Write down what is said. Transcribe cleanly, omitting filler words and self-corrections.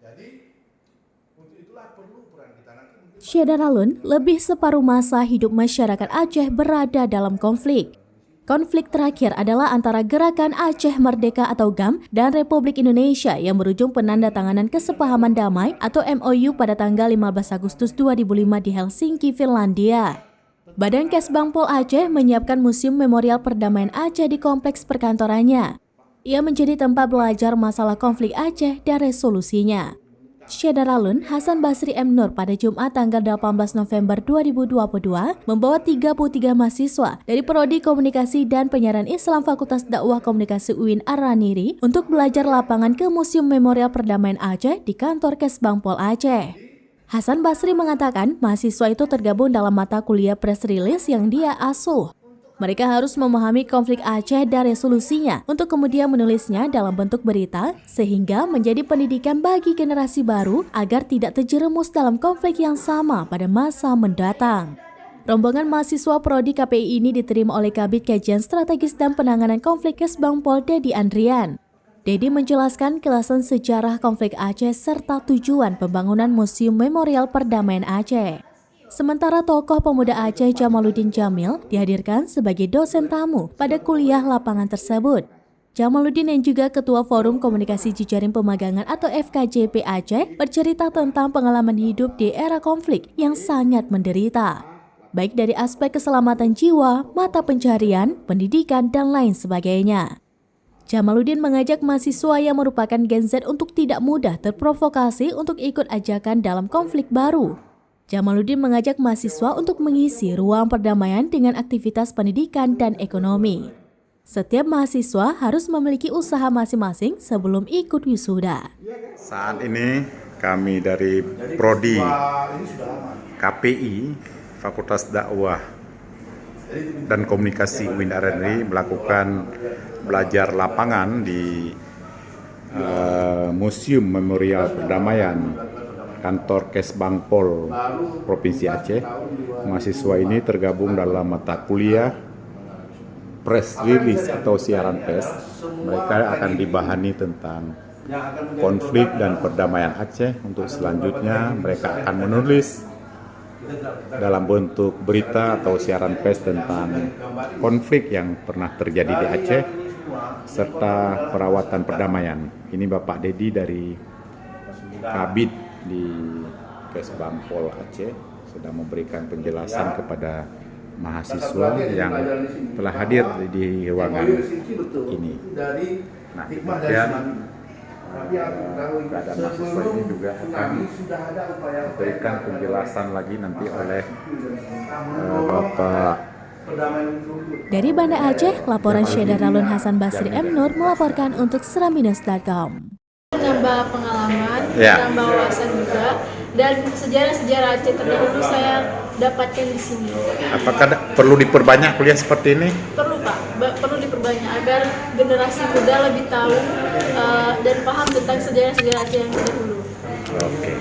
Jadi untuk itulah perlu peran kita nanti. Syedaralun, lebih separuh masa hidup masyarakat Aceh berada dalam konflik. Konflik terakhir adalah antara Gerakan Aceh Merdeka atau GAM dan Republik Indonesia yang berujung penandatanganan Kesepahaman Damai atau MOU pada tanggal 15 Agustus 2005 di Helsinki, Finlandia. Badan Kesbangpol Aceh menyiapkan Museum Memorial Perdamaian Aceh di kompleks perkantorannya. Ia menjadi tempat belajar masalah konflik Aceh dan resolusinya. Syedaralun, Hasan Basri M. Nur pada Jumat tanggal 18 November 2022 membawa 33 mahasiswa dari Prodi Komunikasi dan Penyiaran Islam Fakultas Dakwah Komunikasi UIN Ar-Raniri untuk belajar lapangan ke Museum Memorial Perdamaian Aceh di kantor Kesbangpol Aceh. Hasan Basri mengatakan mahasiswa itu tergabung dalam mata kuliah press release yang dia asuh. Mereka harus memahami konflik Aceh dan resolusinya untuk kemudian menulisnya dalam bentuk berita sehingga menjadi pendidikan bagi generasi baru agar tidak terjerumus dalam konflik yang sama pada masa mendatang. Rombongan mahasiswa Prodi KPI ini diterima oleh Kabid Kajian Strategis dan Penanganan Konflik Kesbangpol Dedi Andrian. Dedi menjelaskan kelasan sejarah konflik Aceh serta tujuan pembangunan Museum Memorial Perdamaian Aceh. Sementara tokoh pemuda Aceh Jamaluddin Jamil dihadirkan sebagai dosen tamu pada kuliah lapangan tersebut. Jamaluddin yang juga Ketua Forum Komunikasi Jejaring Pemagangan atau FKJP Aceh bercerita tentang pengalaman hidup di era konflik yang sangat menderita, baik dari aspek keselamatan jiwa, mata pencarian, pendidikan, dan lain sebagainya. Jamaluddin mengajak mahasiswa yang merupakan Gen Z untuk tidak mudah terprovokasi untuk ikut ajakan dalam konflik baru. Jamaluddin mengajak mahasiswa untuk mengisi ruang perdamaian dengan aktivitas pendidikan dan ekonomi. Setiap mahasiswa harus memiliki usaha masing-masing sebelum ikut wisuda. Saat ini kami dari Prodi KPI Fakultas Dakwah dan Komunikasi UIN Ar-Raniri melakukan belajar lapangan di Museum Memorial Perdamaian kantor Kesbangpol Provinsi Aceh. Mahasiswa ini tergabung dalam mata kuliah press release atau siaran pers. Mereka akan dibahani tentang konflik dan perdamaian Aceh. Untuk selanjutnya mereka akan menulis dalam bentuk berita atau siaran pers tentang konflik yang pernah terjadi di Aceh serta perawatan perdamaian. Ini Bapak Dedi dari Kabid di Kesbangpol Aceh sedang memberikan penjelasan kepada mahasiswa yang telah hadir di ruangan ini. Nah, kemudian keadaan mahasiswa ini juga akan memberikan penjelasan lagi nanti oleh Bapak. Dari Banda Aceh, laporan Syedaralun Hasan Basri M. Nur melaporkan untuk serambinews.com. Menambah pengalaman, menambah wawasan juga, dan sejarah-sejarah Aceh terdahulu saya dapatkan di sini. Apakah perlu diperbanyak kuliah seperti ini? Perlu Pak, perlu diperbanyak agar generasi muda lebih tahu dan paham tentang sejarah-sejarah Aceh yang terdahulu. Oke.